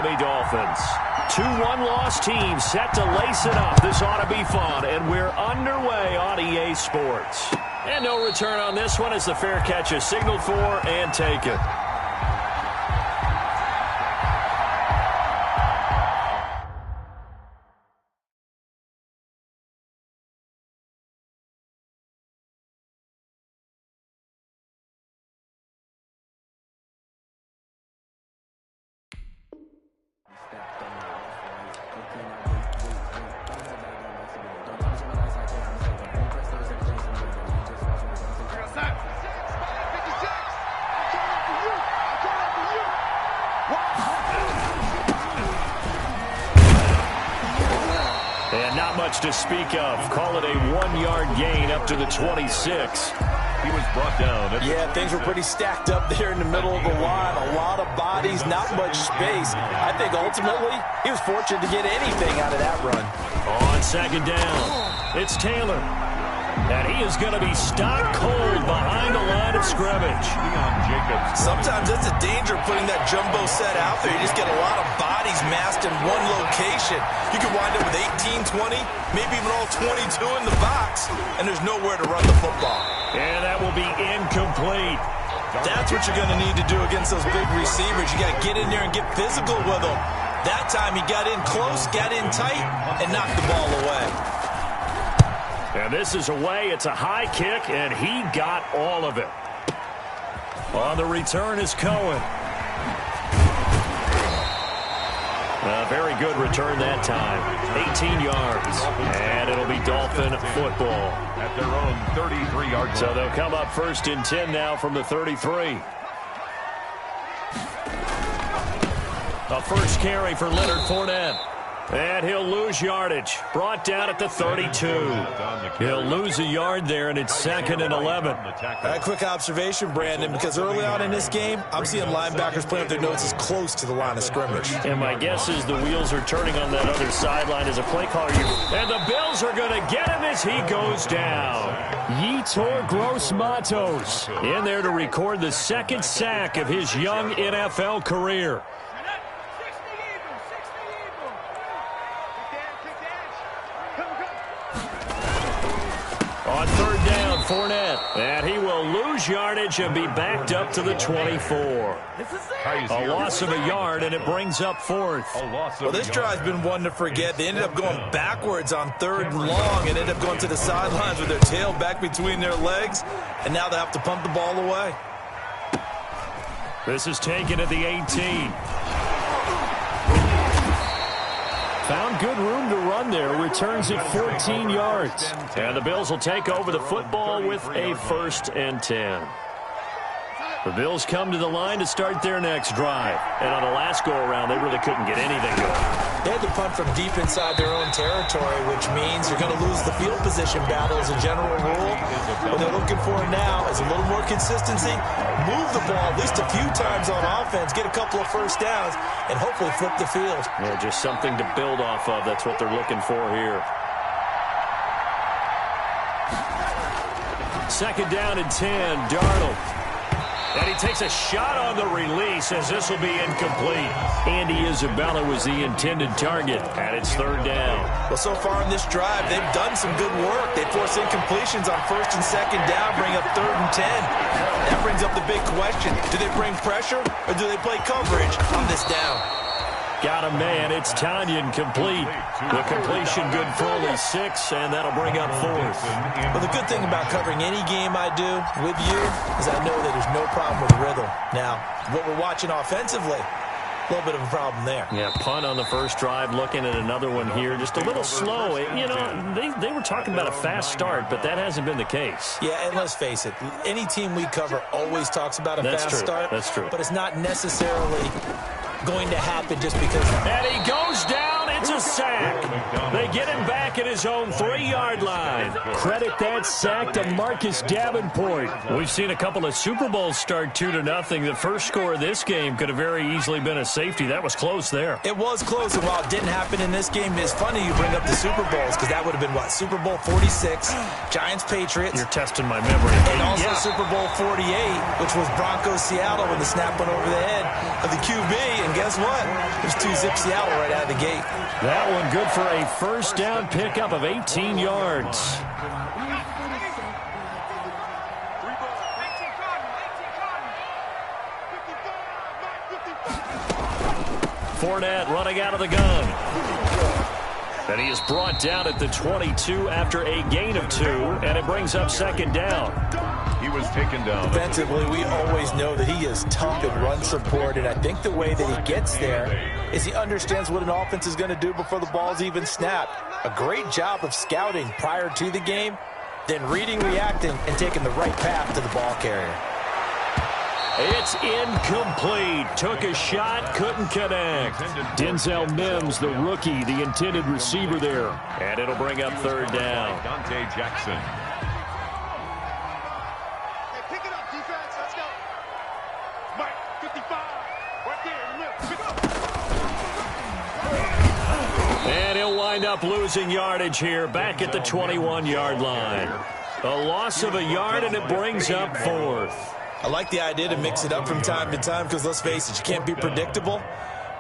Miami Dolphins. 2 1-loss teams set to lace it up. This ought to be fun, and we're underway on EA Sports. And no return on this one as the fair catch is signaled for and taken. And not much to speak of. Call it a 1-yard gain up to the 26. He was brought down. Yeah, things were pretty stacked up there in the middle of the line. A lot of bodies, not much space. I think ultimately he was fortunate to get anything out of that run. On second down, it's Taylor. And he is going to be stopped cold behind the line of scrimmage. Sometimes that's the danger of putting that jumbo set out there. You just get a lot of bodies massed in one location. You can wind up with 18, 20, maybe even all 22 in the box, and there's nowhere to run the football. And that will be incomplete. That's what you're going to need to do against those big receivers. You got to get in there and get physical with them. That time he got in close, got in tight, and knocked the ball away. And this is away. It's a high kick, and he got all of it. On the return is Cohen. A very good return that time. 18 yards. And it'll be Dolphin football. At their own 33-yard line. So they'll come up 1st and 10 now from the 33. A first carry for Leonard Fournette. And he'll lose yardage. Brought down at the 32. He'll lose a yard there, and it's 2nd and 11. A quick observation, Brandon, because early on in this game, I'm seeing linebackers playing with their noses close to the line of scrimmage. And my guess is the wheels are turning on that other sideline as a play caller. And the Bills are going to get him as he goes down. Yetur Gross-Matos in there to record the 2nd sack of his young NFL career. On 3rd down, Fournette. And he will lose yardage and be backed up to the 24. A loss of a yard, and it brings up 4th. Well, this drive's been one to forget. They ended up going backwards on 3rd and long and ended up going to the sidelines with their tail back between their legs. And now they have to pump the ball away. This is taken at the 18. Found good room to run there. Returns it 14 yards. And the Bills will take over the football with a 1st and 10. The Bills come to the line to start their next drive. And on the last go-around, they really couldn't get anything going. They had to punt from deep inside their own territory, which means you're going to lose the field position battle as a general rule. What they're looking for now is a little more consistency, move the ball at least a few times on offense, get a couple of first downs, and hopefully flip the field. Yeah, just something to build off of. That's what they're looking for here. 2nd down and 10, Darnold. And he takes a shot on the release as this will be incomplete. Andy Isabella was the intended target, and it's 3rd down. Well, so far in this drive, they've done some good work. They force incompletions on 1st and 2nd down, bring up 3rd and 10. That brings up the big question. Do they bring pressure, or do they play coverage on this down? Got a man. It's Tanyan complete. The completion good for only 6, and that'll bring up 4th. Well, the good thing about covering any game I do with you is I know that there's no problem with rhythm. Now, what we're watching offensively, a little bit of a problem there. Yeah, punt on the first drive, looking at another one here. Just a little slow. You know, they were talking about a fast start, but that hasn't been the case. Yeah, and let's face it, any team we cover always talks about a fast start. That's true. But it's not necessarily going to happen just because. And he goes down It's a sack. They get him back at his own 3-yard line. Credit that sack to Marcus Davenport. We've seen a couple of Super Bowls start 2-0. The first score of this game could have very easily been a safety. That was close there. It was close, and while it didn't happen in this game, it's funny you bring up the Super Bowls, because that would have been, what, Super Bowl 46, Giants-Patriots. You're testing my memory. And also Super Bowl 48, which was Broncos-Seattle when the snap went over the head of the QB. And guess what? It was 2-zip Seattle right out of the gate. That one good for a first down pickup of 18 yards. Fournette running out of the gun. And he is brought down at the 22 after a gain of 2, and it brings up second down. He was taken down. Defensively, we always know that he is tough in run support, and I think the way that he gets there is he understands what an offense is going to do before the ball's even snapped. A great job of scouting prior to the game, then reading, reacting, and taking the right path to the ball carrier. It's incomplete. Took a shot, couldn't connect. Denzel Mims, the rookie, the intended receiver there. And it'll bring up third down. Dante Jackson. Hey, pick it up, defense. Let's go. Mike, 55. Right there in the middle. And he'll wind up losing yardage here, back at the 21-yard line. A loss of a yard, and it brings up fourth. I like the idea to mix it up from time to time because, let's face it, you can't be predictable.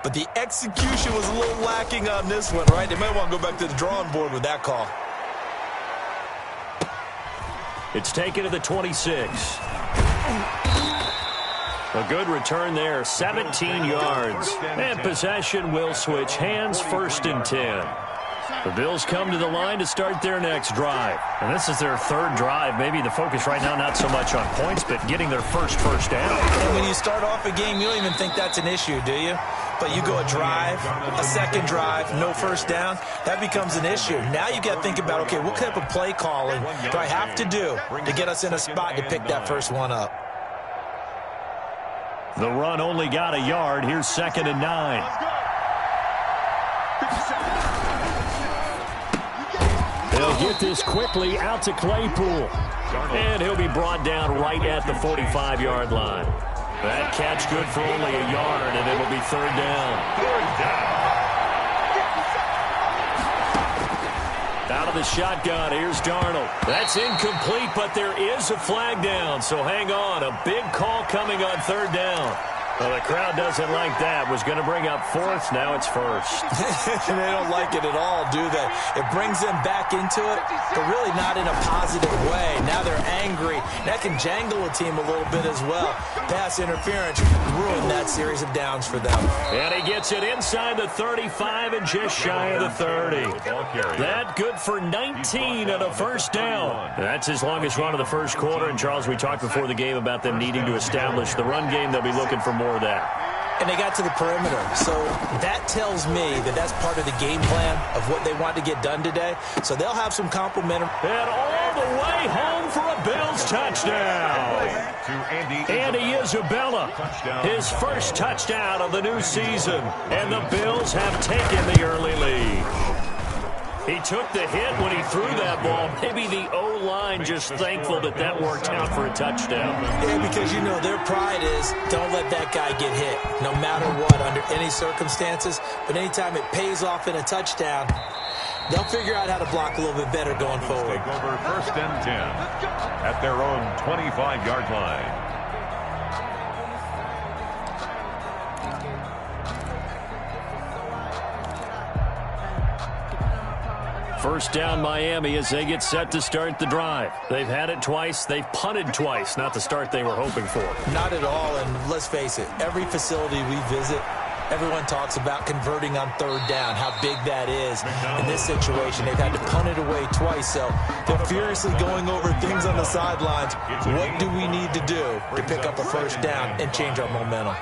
But the execution was a little lacking on this one, right? They might want to go back to the drawing board with that call. It's taken to the 26. A good return there, 17 yards. And possession will switch hands, 1st and 10. The Bills come to the line to start their next drive. And this is their 3rd drive. Maybe the focus right now not so much on points, but getting their first down. And when you start off a game, you don't even think that's an issue, do you? But you go a drive, a second drive, no first down, that becomes an issue. Now you got to think about, okay, what type of play calling do I have to do to get us in a spot to pick that first one up? The run only got a yard. Here's 2nd and 9. They'll get this quickly out to Claypool. And he'll be brought down right at the 45-yard line. That catch good for only a yard, and it'll be 3rd down. Out of the shotgun, here's Darnold. That's incomplete, but there is a flag down, so hang on. A big call coming on 3rd down. Well, the crowd doesn't like that. Was going to bring up 4th. Now it's 1st. They don't like it at all, do they? It brings them back into it, but really not in a positive way. Now they're angry. That can jangle a team a little bit as well. Pass interference ruined that series of downs for them. And he gets it inside the 35 and just shy of the 30. That good for 19 and a first down. That's his longest run of the first quarter. And, Charles, we talked before the game about them needing to establish the run game. They'll be looking for more of that. And they got to the perimeter. So that tells me that that's part of the game plan of what they want to get done today. So they'll have some complimentary. And all the way home for a Bills touchdown. Andy Isabella, his first touchdown of the new season. And the Bills have taken the early lead. He took the hit when he threw that ball. Maybe the O-line just thankful that that worked out for a touchdown. Yeah, because, you know, their pride is don't let that guy get hit, no matter what, under any circumstances. But anytime it pays off in a touchdown, they'll figure out how to block a little bit better going forward. Take over 1st and 10 at their own 25-yard line. First down Miami as they get set to start the drive. They've had it twice. They've punted twice. Not the start they were hoping for. Not at all, and let's face it, every facility we visit, everyone talks about converting on 3rd down, how big that is. In this situation, they've had to punt it away twice, so they're furiously going over things on the sidelines. What do we need to do to pick up a first down and change our momentum?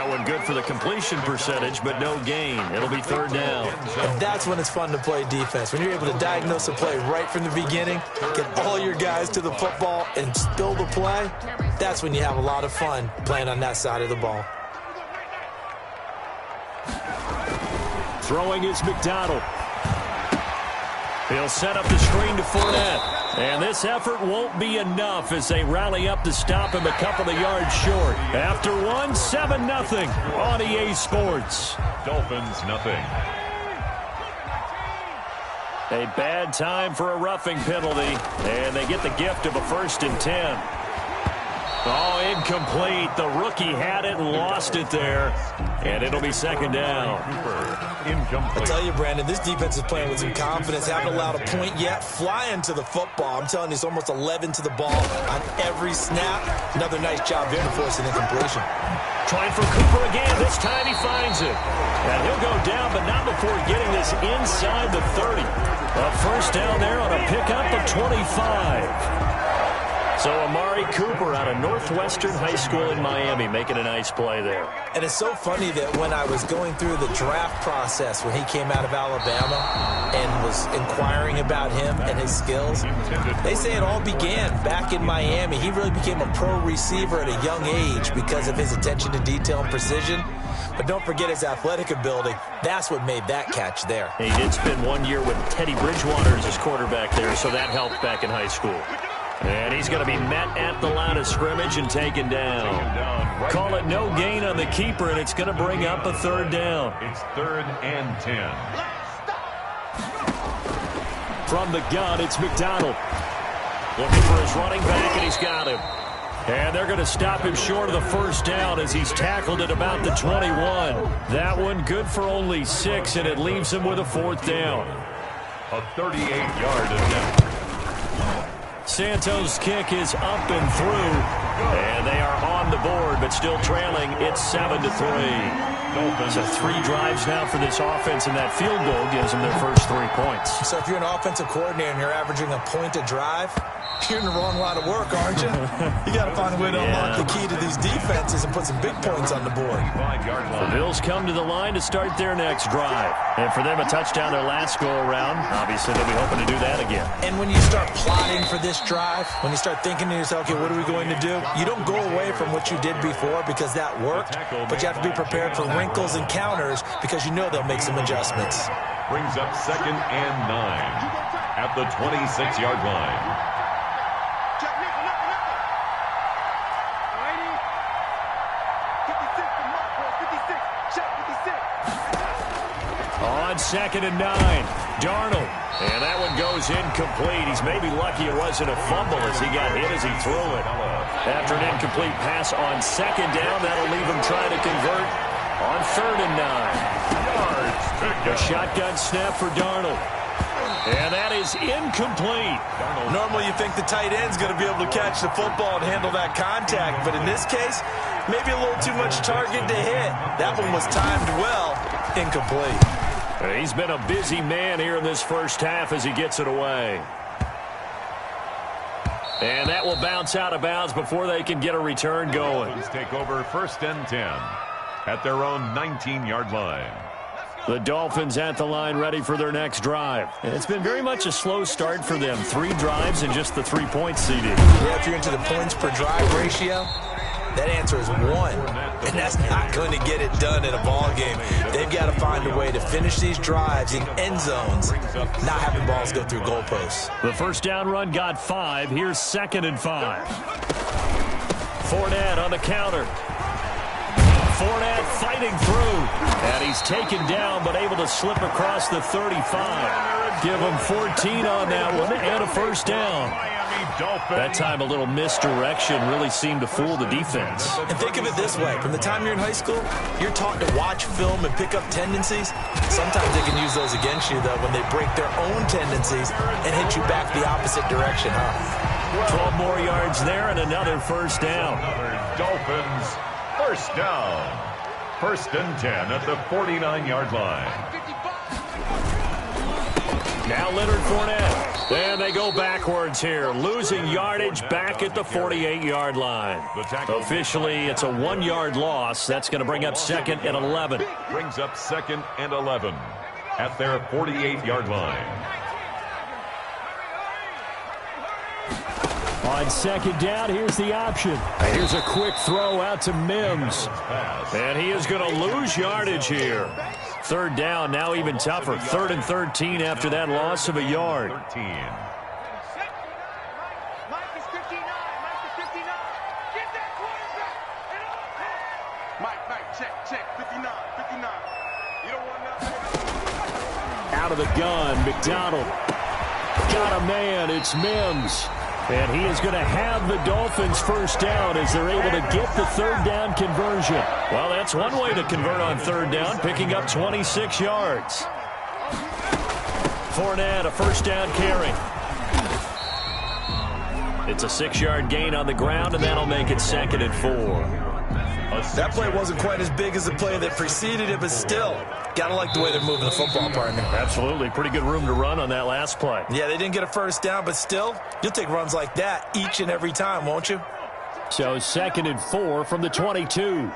That one good for the completion percentage, but no gain. It'll be third down. And that's when it's fun to play defense. When you're able to diagnose a play right from the beginning, get all your guys to the football, and spill the play, that's when you have a lot of fun playing on that side of the ball. Throwing is McDonald. He'll set up the screen to Fournette. And this effort won't be enough as they rally up to stop him a couple of yards short. After one, 7-0 on EA Sports. Dolphins, nothing. A bad time for a roughing penalty. And they get the gift of a 1st and 10. Oh, incomplete. The rookie had it and lost it there. And it'll be 2nd down. I tell you, Brandon, this defense is playing with some confidence. Haven't allowed a point yet. Flying to the football. I'm telling you, it's almost 11 to the ball on every snap. Another nice job there to force an incompletion. Trying for Cooper again. This time he finds it. And he'll go down, but not before getting this inside the 30. A 1st down there on a pickup of 25. So Amari Cooper out of Northwestern High School in Miami making a nice play there. And it's so funny that when I was going through the draft process when he came out of Alabama and was inquiring about him and his skills, they say it all began back in Miami. He really became a pro receiver at a young age because of his attention to detail and precision. But don't forget his athletic ability. That's what made that catch there. He did spend 1 year with Teddy Bridgewater as his quarterback there, so that helped back in high school. And he's going to be met at the line of scrimmage and taken down. Call it no gain on the keeper, and it's going to bring up a 3rd down. It's 3rd and 10. From the gun, it's McDonald. Looking for his running back, and he's got him. And they're going to stop him short of the 1st down as he's tackled at about the 21. That one good for only 6, and it leaves him with a 4th down. A 38-yard attempt. Santos' kick is up and through, and they are on the board, but still trailing. It's 7-3. So 3 drives now for this offense, and that field goal gives them their first 3 points. So if you're an offensive coordinator and you're averaging a point a drive, you're in the wrong line of work, aren't you? You got to find a way to unlock the key to these defenses and put some big points on the board. The Bills come to the line to start their next drive. And for them, a touchdown their last go-around. Obviously, they'll be hoping to do that again. And when you start plotting for this drive, when you start thinking to yourself, okay, what are we going to do? You don't go away from what you did before because that worked, but you have to be prepared for wrinkles and counters because you know they'll make some adjustments. Brings up 2nd and 9 at the 26-yard line. On 2nd and 9, Darnold. And that one goes incomplete. He's maybe lucky it wasn't a fumble as he got hit as he threw it. After an incomplete pass on 2nd down, that'll leave him trying to convert on 3rd and 9. A shotgun snap for Darnold. And that is incomplete. Normally you think the tight end's going to be able to catch the football and handle that contact, but in this case, maybe a little too much target to hit. That one was timed well. Incomplete. He's been a busy man here in this first half as he gets it away. And that will bounce out of bounds before they can get a return going. Let's take over 1st and 10 at their own 19-yard line. The Dolphins at the line ready for their next drive. And it's been very much a slow start for them. 3 drives and just the 3 points CD. Yeah, if you're into the points per drive ratio, that answer is 1. And that's not going to get it done in a ball game. They've got to find a way to finish these drives in end zones, not having balls go through goalposts. The 1st down run got 5. Here's 2nd and 5. Fournette on the counter. Fournette fighting through. And he's taken down, but able to slip across the 35. Give him 14 on that one and a 1st down. That time a little misdirection really seemed to fool the defense. And think of it this way. From the time you're in high school, you're taught to watch film and pick up tendencies. Sometimes they can use those against you, though, when they break their own tendencies and hit you back the opposite direction, huh? 12 more yards there and another 1st down. Dolphins 1st down. 1st and 10 at the 49-yard line. Now Leonard Fournette. And they go backwards here, losing yardage back at the 48-yard line. Officially, it's a 1-yard loss. That's going to bring up 2nd and 11. Brings up 2nd and 11 at their 48-yard line. On 2nd down, here's the option. Here's a quick throw out to Mims. And he is going to lose yardage here. 3rd down, now even tougher. 3rd and 13 after that loss of a yard. 13. Mike is 59. Mike is 59. Get that quarterback. Mike, check. 59. You don't want nothing. Out of the gun, McDonald. Got a man, it's Mims. And he is going to have the Dolphins first down as they're able to get the 3rd down conversion. Well, that's one way to convert on 3rd down, picking up 26 yards. Fournette, a first down carry. It's a 6-yard gain on the ground, and that'll make it 2nd and 4. That play wasn't quite as big as the play that preceded it, but still, gotta like the way they're moving the football, partner. Absolutely. Pretty good room to run on that last play. Yeah, they didn't get a first down, but still, you'll take runs like that each and every time, won't you? So 2nd and 4 from the 22. On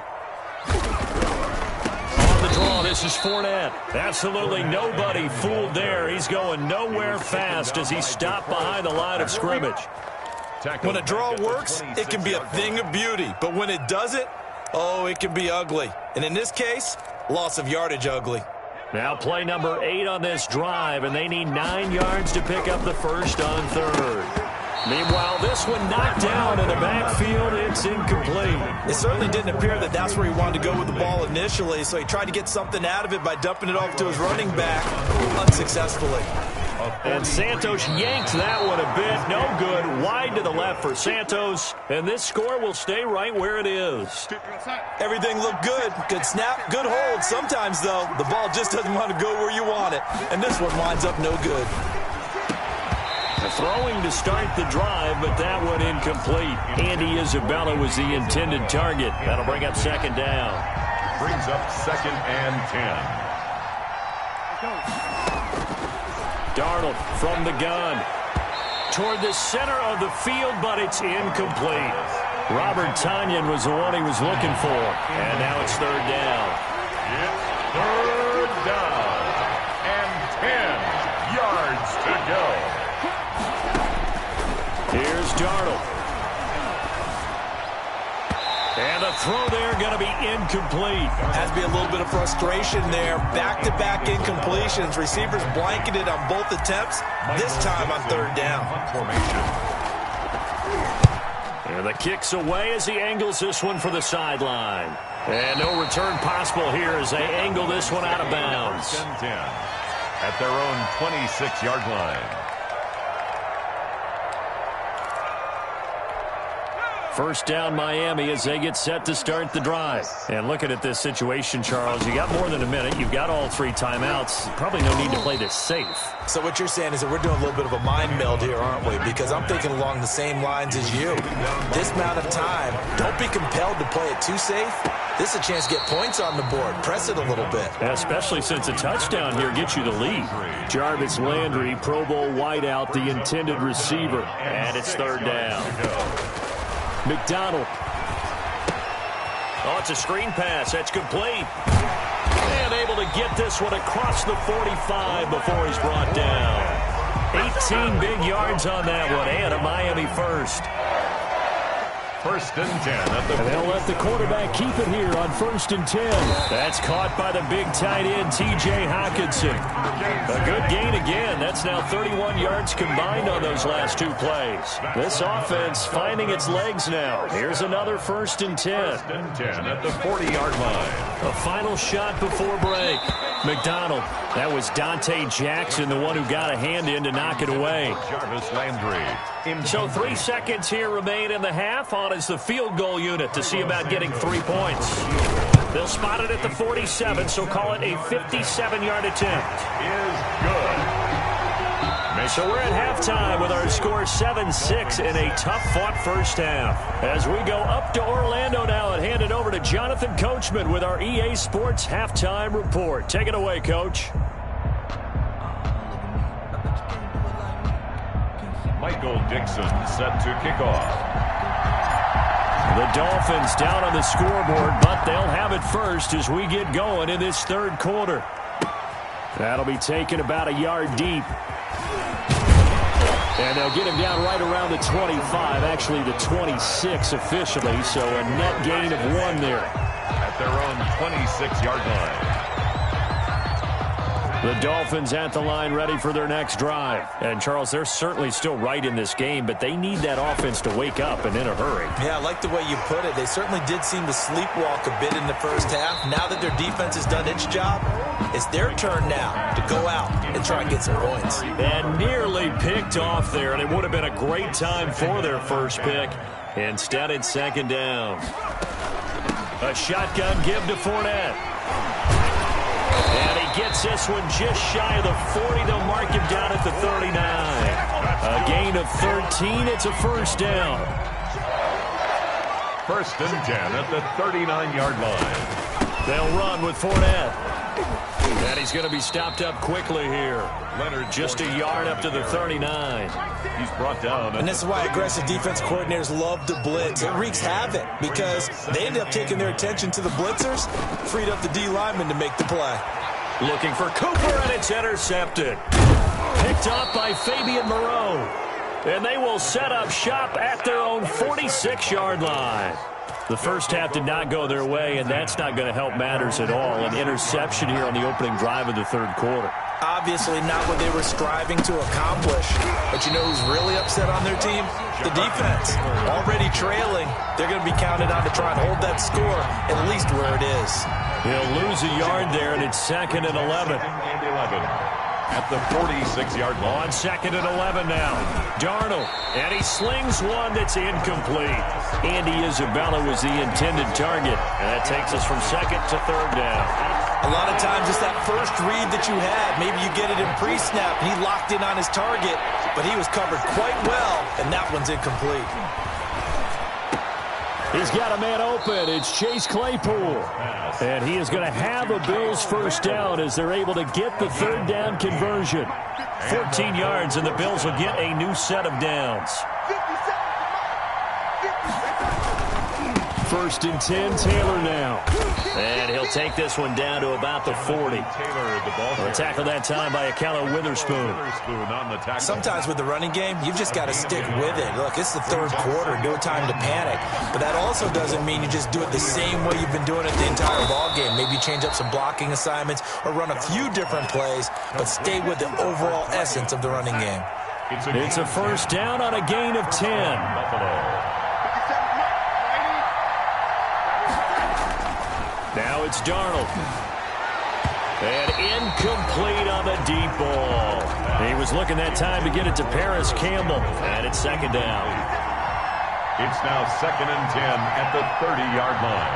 the draw, this is Fournette. Absolutely nobody fooled there. He's going nowhere fast as he stopped behind the line of scrimmage. When a draw works, it can be a thing of beauty. But when it doesn't, oh, it can be ugly. And in this case, loss of yardage ugly. Now play number 8 on this drive, and they need 9 yards to pick up the first on 3rd. Meanwhile, this one knocked down in the backfield. It's incomplete. It certainly didn't appear that that's where he wanted to go with the ball initially, so he tried to get something out of it by dumping it off to his running back unsuccessfully. And Santos yanked that one a bit. No good. Wide to the left for Santos. And this score will stay right where it is. Everything looked good. Good snap, good hold. Sometimes, though, the ball just doesn't want to go where you want it. And this one winds up no good. Throwing to start the drive, but that one incomplete. Andy Isabella was the intended target. That'll bring up 2nd down. Brings up 2nd and 10. Darnold from the gun. Toward the center of the field, but it's incomplete. Robert Tonyan was the one he was looking for. And now it's 3rd down. It's 3rd down. And 10 yards to go. Here's Darnold. And the throw there going to be incomplete. Has to be a little bit of frustration there. Back-to-back incompletions. Receivers blanketed on both attempts. This time on 3rd down. And the kick's away as he angles this one for the sideline. And no return possible here as they angle this one out of bounds. 10 at their own 26-yard line. First down Miami as they get set to start the drive. And looking at this situation, Charles, you got more than a minute. You've got all 3 timeouts. Probably no need to play this safe. So what you're saying is that we're doing a little bit of a mind meld here, aren't we? Because I'm thinking along the same lines as you. This amount of time, don't be compelled to play it too safe. This is a chance to get points on the board. Press it a little bit. Especially since a touchdown here gets you the lead. Jarvis Landry, Pro Bowl wideout, the intended receiver. And it's 3rd down. McDonald. Oh, it's a screen pass. That's complete. And able to get this one across the 45 before he's brought down. 18 big yards on that one, and a Miami first. 1st and 10. And they'll let the quarterback keep it here on 1st and 10. That's caught by the big tight end, T.J. Hockenson. A good gain again. That's now 31 yards combined on those last 2 plays. This offense finding its legs now. Here's another 1st and 10. 1st and 10 at the 40-yard line. A final shot before break. McDonald. That was Dante Jackson, the one who got a hand in to knock it away. Jarvis Landry. So 3 seconds here remain in the half. On is the field goal unit to see about getting 3 points. They'll spot it at the 47, so call it a 57-yard attempt. Is good. So we're at halftime with our score 7-6 in a tough-fought first half. As we go up to Orlando now and hand it over to Jonathan Coachman with our EA Sports Halftime Report. Take it away, Coach. Michael Dixon set to kick off. The Dolphins down on the scoreboard, but they'll have it first as we get going in this third quarter. That'll be taken about a yard deep. And they'll get him down right around the 25, actually the 26 officially, so a net gain of 1 there. At their own 26-yard line. The Dolphins at the line ready for their next drive. And, Charles, they're certainly still right in this game, but they need that offense to wake up and in a hurry. Yeah, I like the way you put it. They certainly did seem to sleepwalk a bit in the first half. Now that their defense has done its job, it's their turn now to go out and try and get some points. And nearly picked off there, and it would have been a great time for their first pick. Instead, it's second down. A shotgun give to Fournette. And he gets this one just shy of the 40. They'll mark him down at the 39. A gain of 13. It's a first down. First and 10 at the 39-yard line. They'll run with Fournette. And he's going to be stopped up quickly here. Leonard just a yard up to the 39. He's brought down. And this is why aggressive defense coordinators love to blitz. It wreaks havoc because they end up taking their attention to the blitzers, freed up the D lineman to make the play. Looking for Cooper, and it's intercepted. Picked up by Fabian Moreau. And they will set up shop at their own 46-yard line. The first half did not go their way, and that's not going to help matters at all. An interception here on the opening drive of the third quarter. Obviously not what they were striving to accomplish. But you know who's really upset on their team? The defense. Already trailing, they're going to be counted on to try and hold that score at least where it is. He'll lose a yard there, and it's second and 11. At the 46-yard line. On second and 11 now. Darnold, and he slings one that's incomplete. Andy Isabella was the intended target, and that takes us from second to third down. A lot of times it's that first read that you had. Maybe you get it in pre-snap, and he locked in on his target, but he was covered quite well, and that one's incomplete. He's got a man open. It's Chase Claypool. And he is going to have a Bills first down as they're able to get the third down conversion. 14 yards, and the Bills will get a new set of downs. First and 10, Taylor now. And he'll take this one down to about the 40. A tackle that time by Akello Witherspoon. Sometimes with the running game, you've just got to stick with it. Look, it's the third quarter, no time to panic. But that also doesn't mean you just do it the same way you've been doing it the entire ball game. Maybe change up some blocking assignments or run a few different plays, but stay with the overall essence of the running game. It's a first down on a gain of 10. Now it's Darnold. And incomplete on the deep ball. He was looking that time to get it to Paris Campbell. And it's second down. It's now second and 10 at the 30-yard line.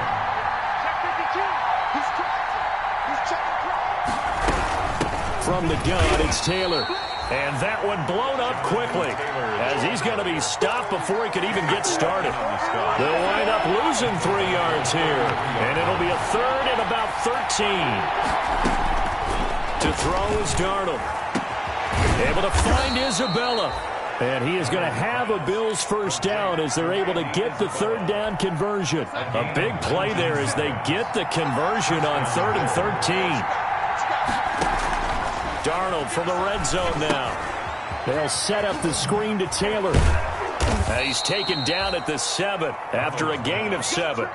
From the gun, it's Taylor. And that one blown up quickly as he's going to be stopped before he could even get started. They'll wind up losing 3 yards here. And it'll be a third and about 13. To throw is Darnold. Able to find Isabella. And he is going to have a Bills first down as they're able to get the third down conversion. A big play there as they get the conversion on 3rd and 13. Darnold from the red zone now. They'll set up the screen to Taylor. He's taken down at the 7 after a gain of 7.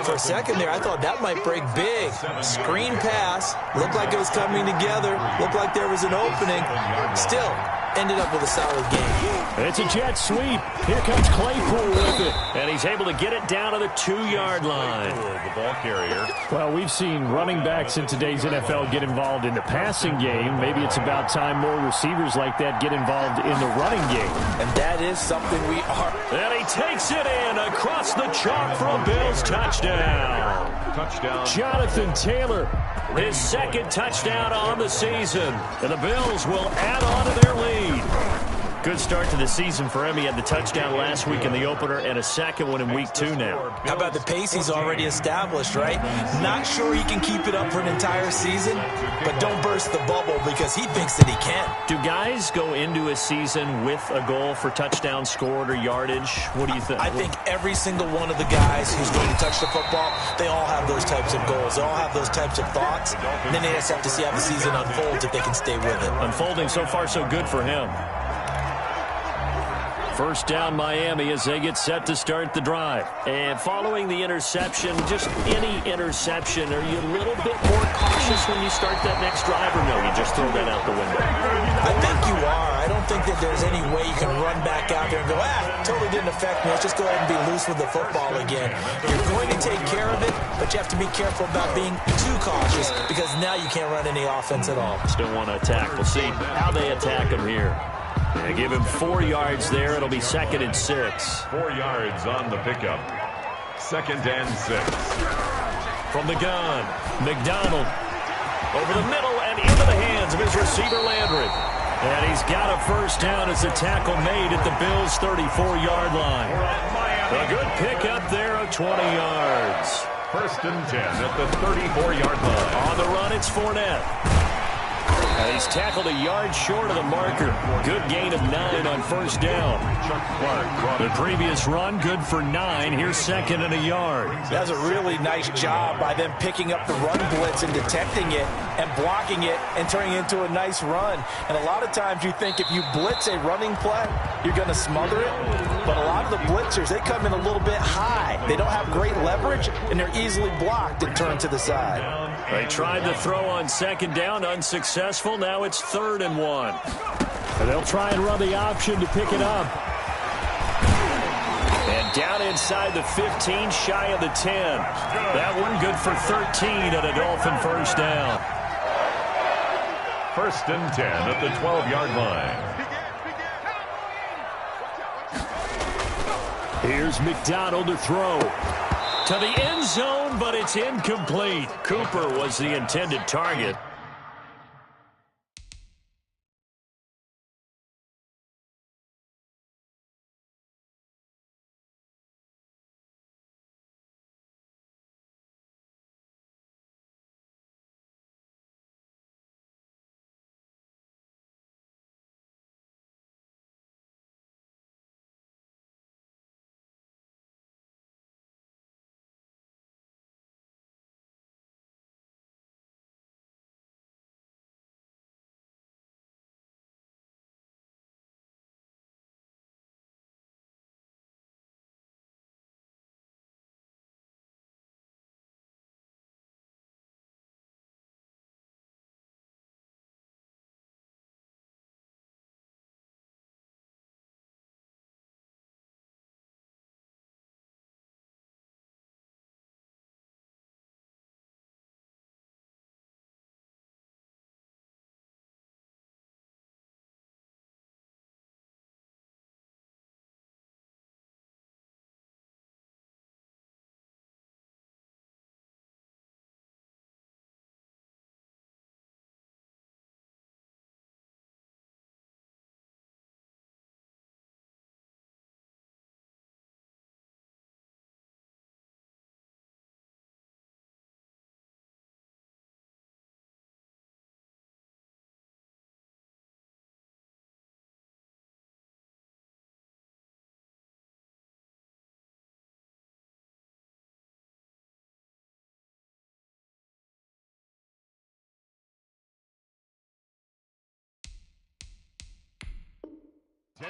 For a second there, I thought that might break big. Screen pass. Looked like it was coming together. Looked like there was an opening. Still, ended up with a solid game. It's a jet sweep. Here comes Claypool with it. And he's able to get it down to the 2-yard line. The ball carrier. Well, we've seen running backs in today's NFL get involved in the passing game. Maybe it's about time more receivers like that get involved in the running game. And that is something we are. And he takes it in across the chalk for a Bills touchdown. Jonathan Taylor, his second touchdown on the season. And the Bills will add on to their lead. Good start to the season for him. He had the touchdown last week in the opener and a second one in week 2 now. How about the pace he's already established, right? Not sure he can keep it up for an entire season, but don't burst the bubble because he thinks that he can. Do guys go into a season with a goal for touchdown scored or yardage? What do you think? I think every single one of the guys who's going to touch the football, they all have those types of goals. They all have those types of thoughts. And then they just have to see how the season unfolds if they can stay with it. Unfolding so far so good for him. First down Miami as they get set to start the drive. And following the interception, just any interception, are you a little bit more cautious when you start that next drive, or no, you just throw that out the window? I think you are. I don't think that there's any way you can run back out there and go, totally didn't affect me. Let's just go ahead and be loose with the football again. You're going to take care of it, but you have to be careful about being too cautious because now you can't run any offense at all. Still want to attack. We'll see how they attack him here. They give him 4 yards there. It'll be 2nd and 6. 4 yards on the pickup. 2nd and 6. From the gun, McDonald over the middle and into the hands of his receiver Landry. And he's got a first down as the tackle made at the Bills' 34-yard line. A good pickup there of 20 yards. 1st and 10 at the 34-yard line. On the run, it's Fournette. And he's tackled a yard short of the marker. Good gain of 9 on first down. The previous run, good for 9. Here's 2nd and a yard. That's a really nice job by them picking up the run blitz and detecting it and blocking it and turning it into a nice run. And a lot of times you think if you blitz a running play, you're going to smother it. But a lot of the blitzers, they come in a little bit high. They don't have great leverage, and they're easily blocked and turned to the side. They tried to throw on 2nd down, unsuccessful. Now it's 3rd and 1. And they'll try and run the option to pick it up. And down inside the 15, shy of the 10. That one good for 13 at a Dolphin first down. 1st and 10 at the 12-yard line. Here's McDonald to throw. To the end zone, but it's incomplete. Cooper was the intended target.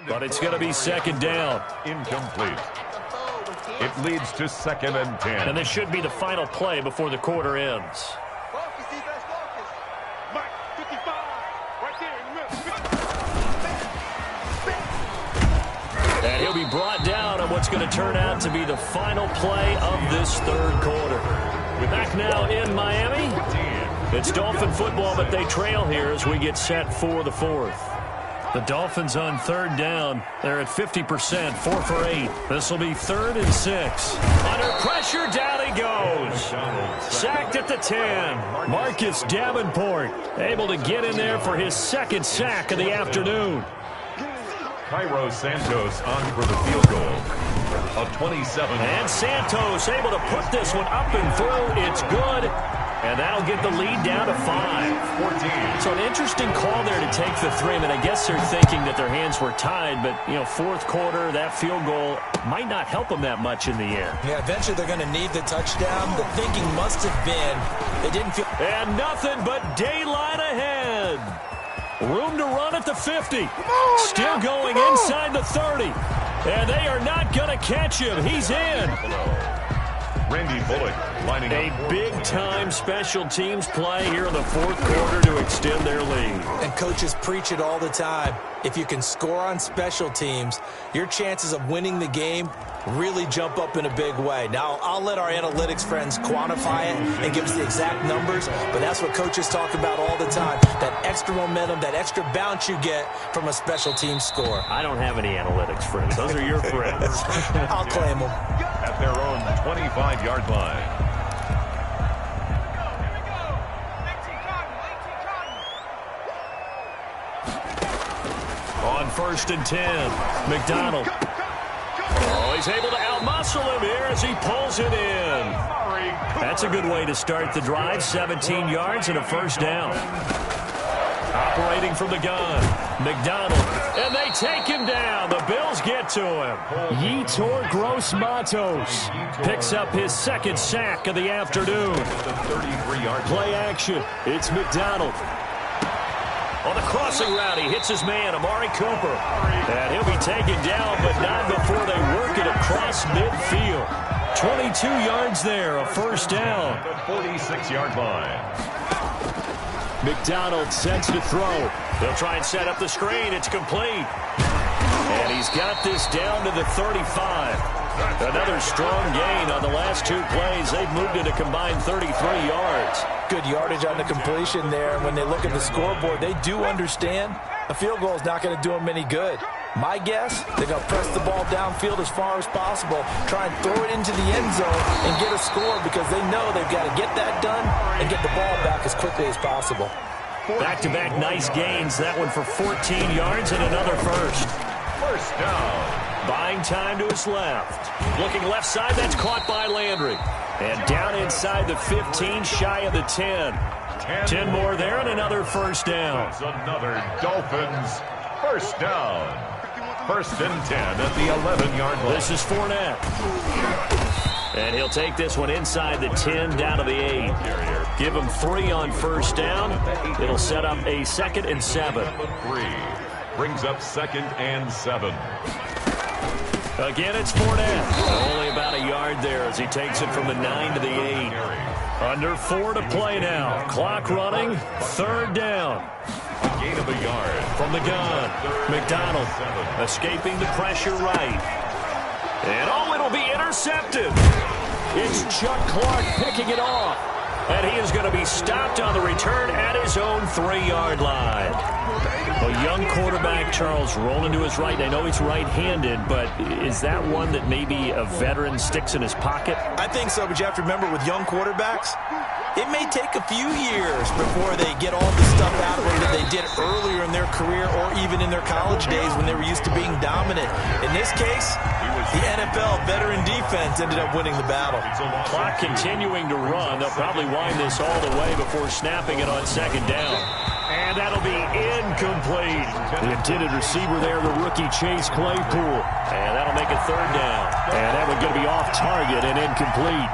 But it's going to be 2nd down. Incomplete. It leads to 2nd and 10. And this should be the final play before the quarter ends. Focus, defense, focus. Mike, 55, right there in the middle. And he'll be brought down on what's going to turn out to be the final play of this 3rd quarter. We're back now in Miami. It's Dolphin football, but they trail here as we get set for the 4th. The Dolphins on 3rd down. They're at 50%, 4 for 8. This will be 3rd and 6. Under pressure, down he goes. Sacked at the 10. Marcus Davenport able to get in there for his 2nd sack of the afternoon. Cairo Santos on for the field goal. A 27. And Santos able to put this one up and through. It's good. And that'll get the lead down to 5. 14. So an interesting call there to take the 3. I mean, I guess they're thinking that their hands were tied, but, you know, fourth quarter, that field goal might not help them that much in the end. Yeah, eventually they're going to need the touchdown. The thinking must have been they didn't feel... And nothing but daylight ahead. Room to run at the 50. Still going inside the 30. And they are not going to catch him. He's in. Randy Bullock lining up. A big-time special teams play here in the fourth quarter to extend their lead. And coaches preach it all the time. If you can score on special teams, your chances of winning the game really jump up in a big way. Now, I'll let our analytics friends quantify it and give us the exact numbers, but that's what coaches talk about all the time, that extra momentum, that extra bounce you get from a special team score. I don't have any analytics friends. Those are your friends. I'll claim them. At their own 25-yard line. On 1st and 10, McDonald. Oh, he's able to outmuscle him here as he pulls it in. That's a good way to start the drive. 17 yards and a first down. Operating from the gun, McDonald. And they take him down. The Bills get to him. Yetur Gross-Matos picks up his second sack of the afternoon. Play action. It's McDonald. On the crossing route, he hits his man, Amari Cooper. And he'll be taken down, but not before they work it across midfield. 22 yards there, a first down. The 46-yard line. McDonald sets to throw. They'll try and set up the screen. It's complete. And he's got this down to the 35. Another strong gain on the last 2 plays. They've moved it a combined 33 yards. Good yardage on the completion there. And when they look at the scoreboard, they do understand a field goal is not going to do them any good. My guess, they're going to press the ball downfield as far as possible, try and throw it into the end zone and get a score because they know they've got to get that done and get the ball back as quickly as possible. Back-to-back nice gains. That one for 14 yards and another first. First down. Buying time to his left. Looking left side, that's caught by Landry. And down inside the 15, shy of the 10. 10 more there and another first down. That's another Dolphins first down. 1st and 10 at the 11-yard line. This is Fournette. And he'll take this one inside the 10 down to the 8. Give him 3 on first down. It'll set up a 2nd and 7. 3 brings up 2nd and 7. Again, it's Fournette. Only about a yard there as he takes it from the 9 to the 8. Under 4 to play now. Clock running. 3rd down. A gain of a yard. From the gun, McDonald escaping the pressure right. And oh, it'll be intercepted. It's Chuck Clark picking it off. And he is going to be stopped on the return at his own 3-yard line. A young quarterback, Charles, rolling to his right. I know he's right-handed, but is that one that maybe a veteran sticks in his pocket? I think so, but you have to remember with young quarterbacks, it may take a few years before they get all the stuff out of them that they did earlier in their career or even in their college days when they were used to being dominant. In this case, the NFL veteran defense ended up winning the battle. Clock continuing to run. They'll probably wind this all the way before snapping it on 2nd down. And that'll be incomplete. The intended receiver there, the rookie Chase Claypool. And that'll make it 3rd down. And that one's going to be off target and incomplete.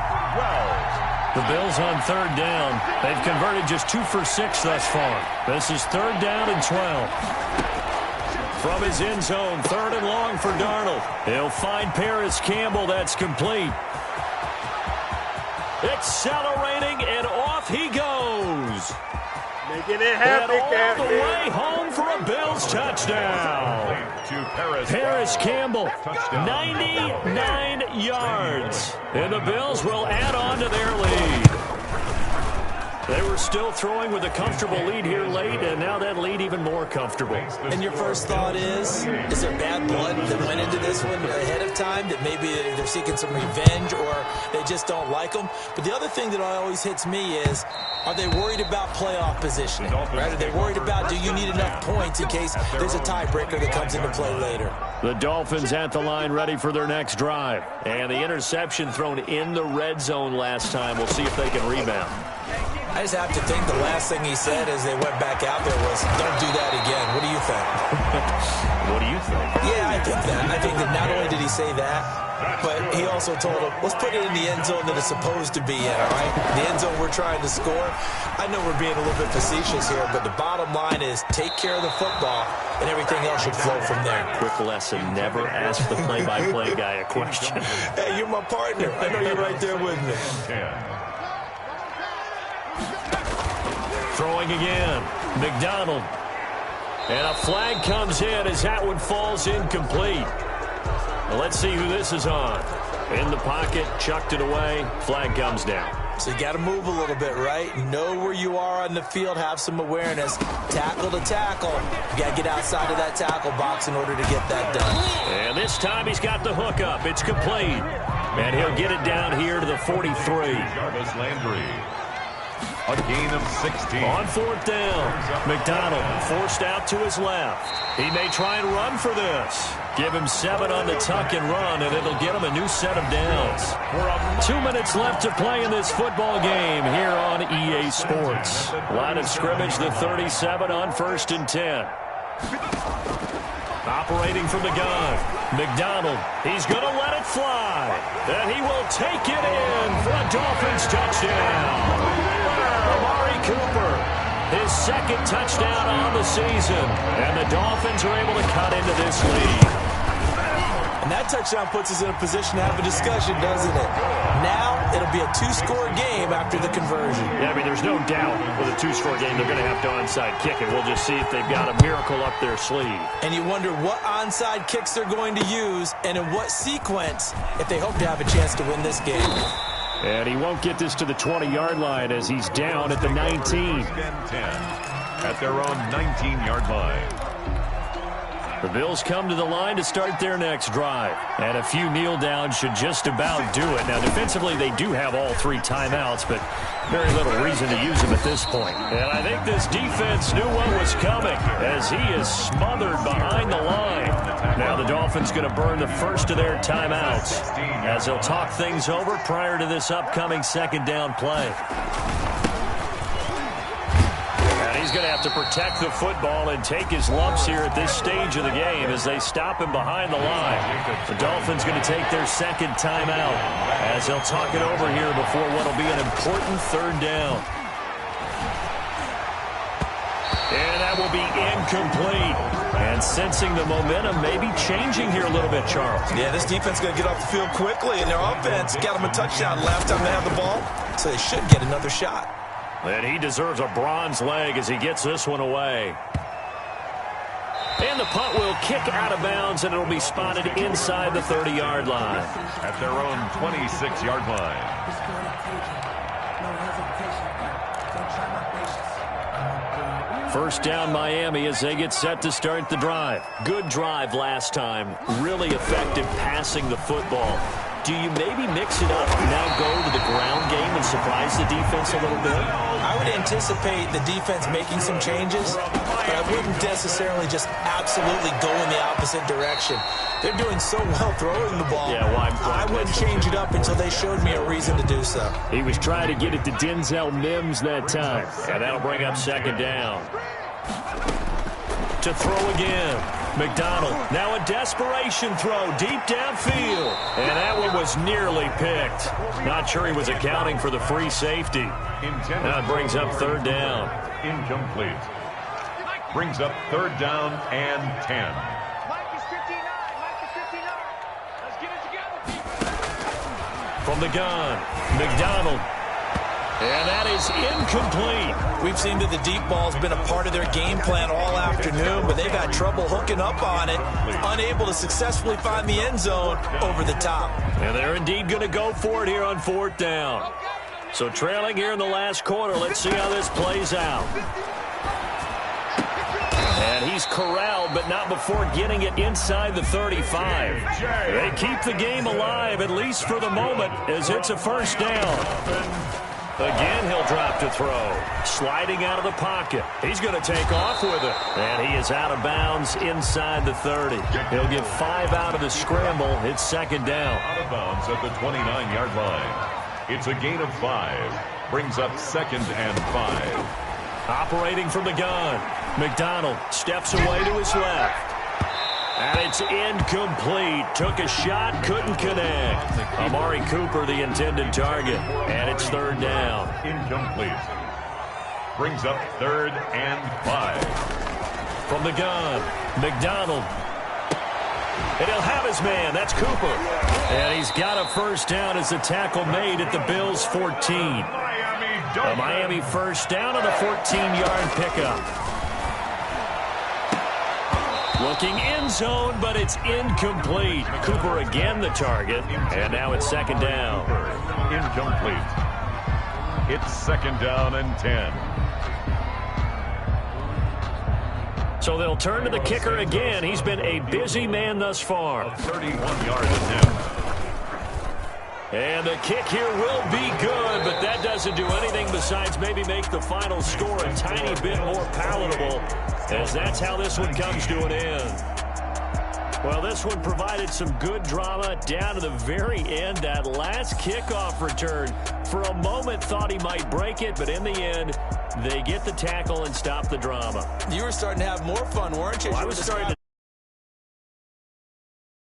The Bills on 3rd down. They've converted just 2 for 6 thus far. This is 3rd down and 12. From his end zone, 3rd and long for Darnold. He'll find Paris Campbell. That's complete. Accelerating, and off he goes. Making it happen, and all the way home for a Bills touchdown. To Paris Campbell, 99 yards. And the Bills will add on to their lead. They were still throwing with a comfortable lead here late, and now that lead even more comfortable. And your first thought is there bad blood that went into this one ahead of time, that maybe they're seeking some revenge or they just don't like them? But the other thing that always hits me is, are they worried about playoff positioning? Right? Are they worried about, do you need enough points in case there's a tiebreaker that comes into play later? The Dolphins at the line ready for their next drive. And the interception thrown in the red zone last time. We'll see if they can rebound. I just have to think the last thing he said as they went back out there was, don't do that again. What do you think? What do you think? Yeah, I think that. I think that not only did he say that, but he also told him, let's put it in the end zone that it's supposed to be in, all right? The end zone we're trying to score. I know we're being a little bit facetious here, but the bottom line is take care of the football, and everything else should flow from there. Quick lesson, never ask the play-by-play guy a question. Hey, you're my partner. I know you're right there with me. Throwing again, McDonald. And a flag comes in as that one falls incomplete. Well, let's see who this is on. In the pocket, chucked it away, flag comes down. So you got to move a little bit, right? Know where you are on the field, have some awareness. Tackle to tackle. You got to get outside of that tackle box in order to get that done. And this time he's got the hook up. It's complete. And he'll get it down here to the 43. Jarvis Landry. A gain of 16. On fourth down, McDonald forced out to his left. He may try and run for this. Give him 7 on the tuck and run, and it'll get him a new set of downs. 2 minutes left to play in this football game here on EA Sports. Line of scrimmage, the 37 on 1st and 10. Operating from the gun, McDonald. He's going to let it fly. And he will take it in for a Dolphins touchdown. Amari Cooper, his second touchdown on the season. And the Dolphins are able to cut into this lead. And that touchdown puts us in a position to have a discussion, doesn't it? Now, it'll be a 2-score game after the conversion. Yeah, I mean, there's no doubt with a 2-score game, they're going to have to onside kick it. We'll just see if they've got a miracle up their sleeve. And you wonder what onside kicks they're going to use and in what sequence if they hope to have a chance to win this game. And he won't get this to the 20-yard line as he's down at the 19. At their own 19-yard line. The Bills come to the line to start their next drive. And a few kneel downs should just about do it. Now, defensively, they do have all 3 timeouts, but very little reason to use them at this point. And I think this defense knew what was coming as he is smothered behind the line. Now the Dolphins going to burn the first of their timeouts as they'll talk things over prior to this upcoming 2nd down play. He's going to have to protect the football and take his lumps here at this stage of the game as they stop him behind the line. The Dolphins going to take their 2nd timeout as they'll talk it over here before what will be an important 3rd down. And that will be incomplete. And sensing the momentum may be changing here a little bit, Charles. Yeah, this defense is going to get off the field quickly, and their offense got them a touchdown last time they had the ball, so they should get another shot. And he deserves a bronze leg as he gets this one away. And the punt will kick out of bounds, and it'll be spotted inside the 30-yard line. At their own 26-yard line. First down Miami as they get set to start the drive. Good drive last time. Really effective passing the football. Do you maybe mix it up, now go to the ground game and surprise the defense a little bit? I would anticipate the defense making some changes, but I wouldn't necessarily just absolutely go in the opposite direction. They're doing so well throwing the ball. Yeah, why I wouldn't change it up until they showed me a reason to do so. He was trying to get it to Denzel Mims that time, and that'll bring up 2nd down. To throw again. McDonald, now a desperation throw deep downfield. And that one was nearly picked. Not sure he was accounting for the free safety. Now it brings up 3rd down. Incomplete. Brings up 3rd down and 10. Mike is 59. Mike is 59. Let's get it together. From the gun, McDonald. And that is incomplete. We've seen that the deep ball's been a part of their game plan all afternoon, but they've had trouble hooking up on it, unable to successfully find the end zone over the top. And they're indeed going to go for it here on 4th down. So trailing here in the last quarter. Let's see how this plays out. And he's corralled, but not before getting it inside the 35. They keep the game alive, at least for the moment, as it's a first down. Again, he'll drop to throw. Sliding out of the pocket. He's going to take off with it. And he is out of bounds inside the 30. He'll get 5 out of the scramble. It's second down. Out of bounds at the 29-yard line. It's a gain of 5. Brings up 2nd and 5. Operating from the gun. McDonald steps away to his left. And it's incomplete. Took a shot, couldn't connect. Amari Cooper, the intended target. And it's third down. Incomplete. Brings up 3rd and 5. From the gun, McDonald. And he'll have his man. That's Cooper. And he's got a first down as the tackle made at the Bills' 14. A Miami first down on the 14-yard pickup. Looking end zone, but it's incomplete. Cooper again the target, and now it's second down. Incomplete. It's second down and 10. So they'll turn to the kicker again. He's been a busy man thus far. 31-yard attempt. And the kick here will be good, but that doesn't do anything besides maybe make the final score a tiny bit more palatable, as that's how this one comes to an end. Well, this one provided some good drama down to the very end. That last kickoff return, for a moment, thought he might break it, but in the end, they get the tackle and stop the drama. You were starting to have more fun, weren't you? Well, I was starting to